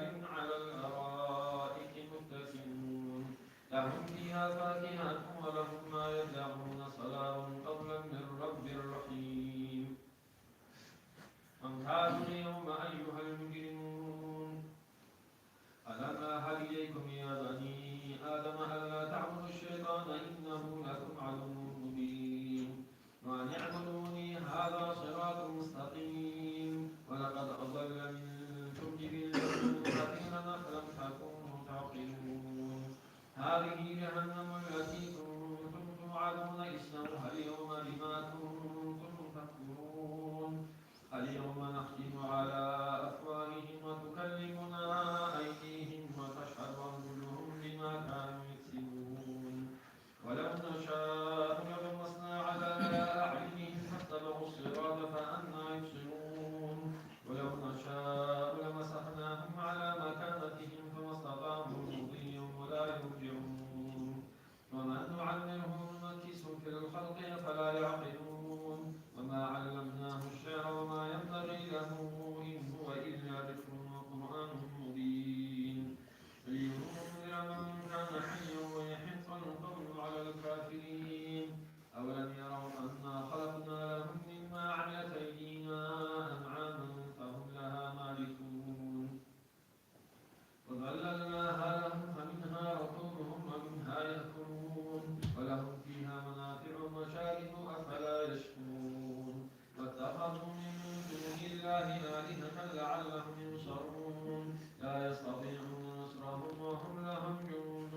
رجال على الأرائك متكئون لهم فيها فاكهة ولهم ما يدعون سلام قولا من رب رحيم وامتازوا اليوم أيها المجرمون ألم أعهد إليكم يا بني آدم ألا تعبدوا الشيطان إنه لكم عدو مبين وأن اعبدوني هذا صراط مستقيم ولقد أضل منكم جبلا كثيرا أفلم تكونوا تعقلون هذه جهنم التي كنتم توعدون اصلوها اليوم بما كنتم تكفرون اليوم نختم على أفواههم وتكلمنا أيديهم وتشهد أرجلهم بما كانوا يكسبون ولو نشاء لطمسنا على أعينهم فاتبعوا الصراط فأنى يبصرون ولو نشاء لمسخناهم على مكانتهم فما استطاعوا مضيا ولا يرجعون ومن نعمره ننكسه في الخلق أفلا يعقلون وما علمناه الشعر وما ينبغي له إن هو إلا ذكر وقرآن مبين لينذر من كان حيا ويحق القول على الكافرين أولم يروا أنا خلقنا لهم مما عملت أيدينا أنعاما فهم لها مالكون وظللناها لهم فمنها ركوبهم ومنها يأكلون ولهم فيها منافع ومشارب أفلا يشكرون واتخذوا من دون الله آلهة لعلهم ينصرون لا يستطيعون نصرهم وهم لهم جند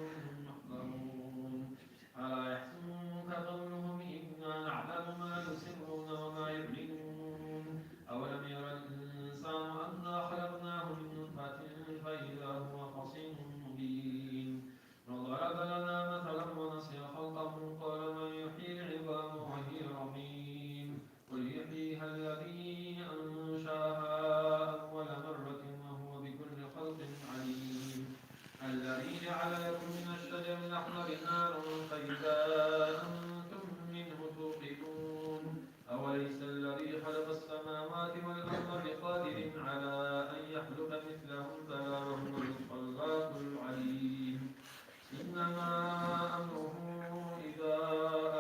محضرون ألا يحزنك قولهم إنا نعلم ما يسرون وما يعلنون أولم ير الإنسان أنا خلقناه من نطفة فإذا هو خصيم مبين وضرب لنا مثلا ونسي خلقه قال من يحيي العظام وهي رميم قل يحييها الذي أنشاها أول مرة وهو بكل خلق عليم الذي جعل لكم من الشجر الأخضر نارا فإذا أنتم منه توقدون أوليس الذي خلق السماوات والأرض بقادر على أن يخلق مثلهم بلى وهو الخلاق العليم إنما أمره إذا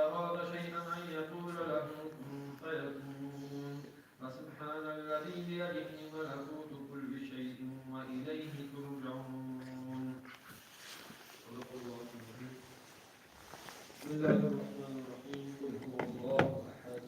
أراد شيئا أن يقول له كن فيكون فسبحان الذي بيده ملكوت كل شيء وإليه ترجعون صدق الله العظيم بسم الله الرحمن الرحيم قل هو الله أحد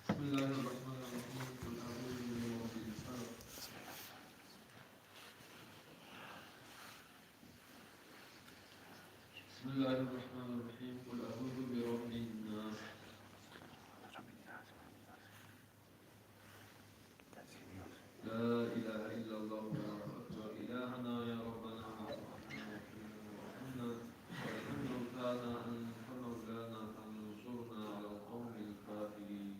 بسم الله الرحمن الرحيم قل أعوذ برب الفلق بسم الله الرحمن الرحيم قل أعوذ برب الناس لا إله إلا الله والله أكبر إلهنا يا ربنا وارحمنا وارحم موتانا أنت مولانا فانصرنا على القوم الكافرين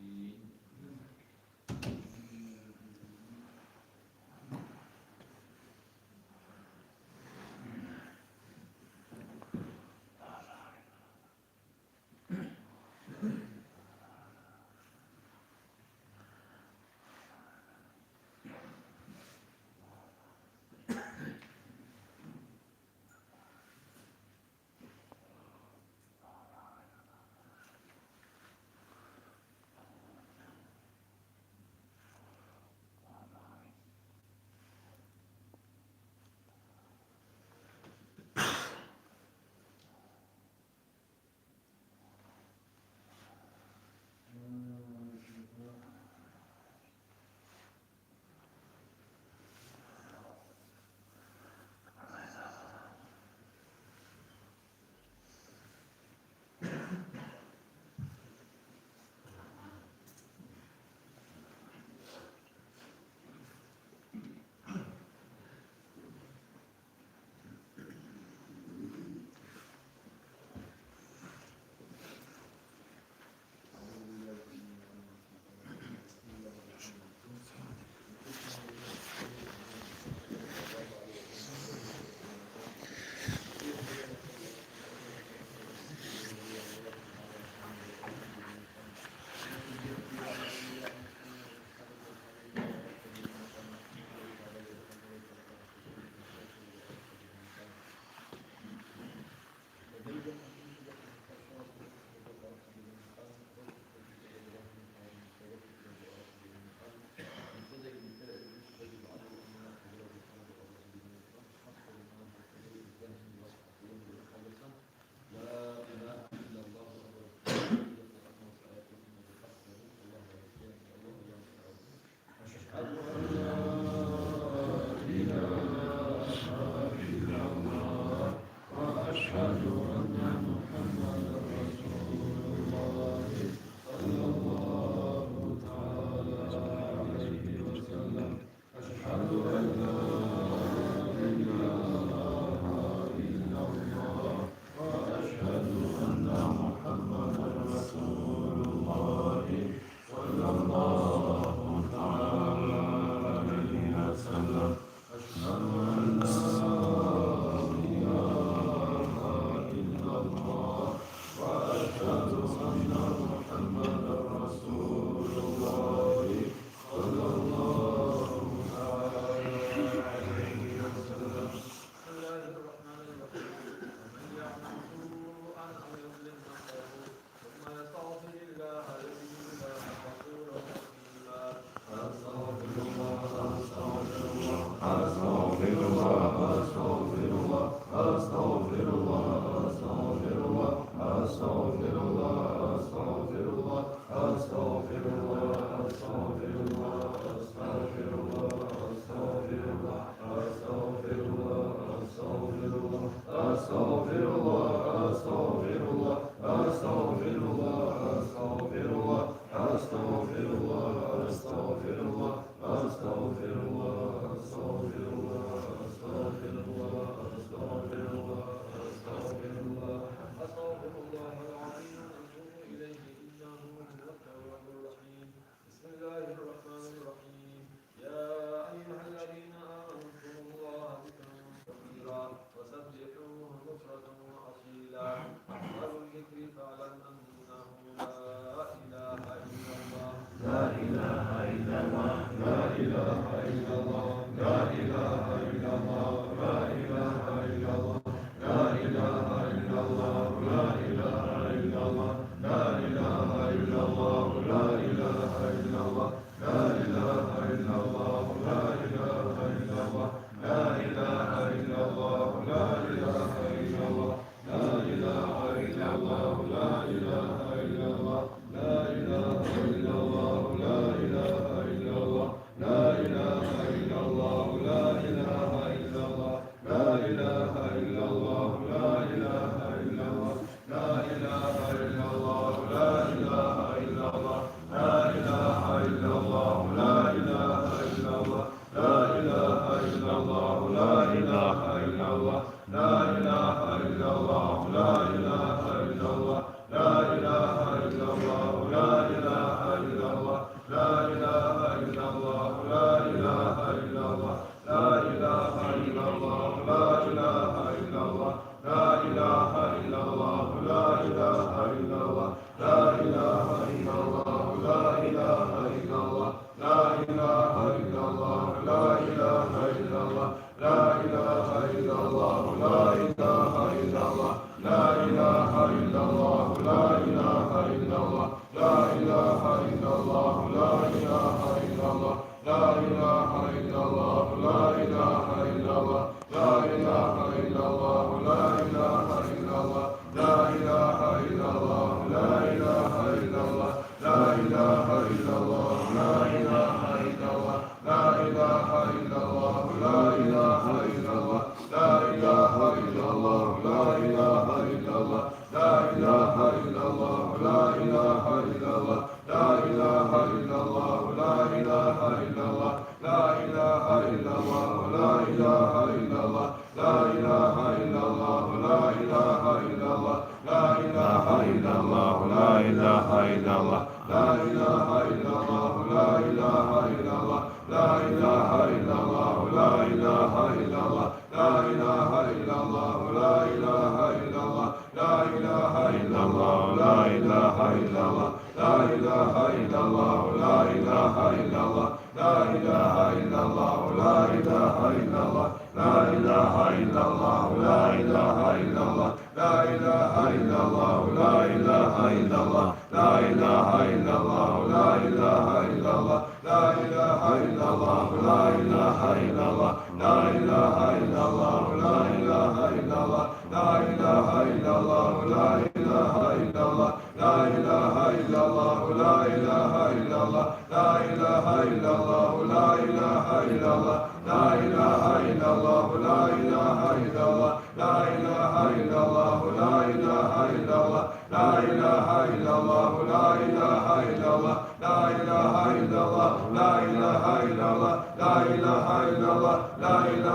La ilaha illallah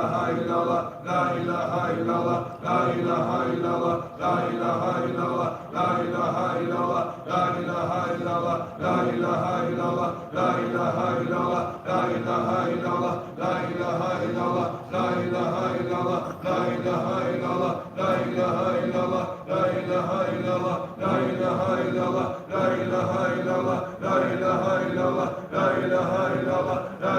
ilahe illallah, la ilahe illallah, la ilahe illallah, la ilahe illallah, la ilahe illallah, la ilahe illallah, la ilahe illallah, la ilahe illallah, la ilahe illallah, la ilahe illallah, la ilahe illallah, la ilahe illallah, la ilahe illallah, la ilahe illallah, la ilahe illallah, la ilahe illallah, la ilahe illallah, la ilahe illallah, la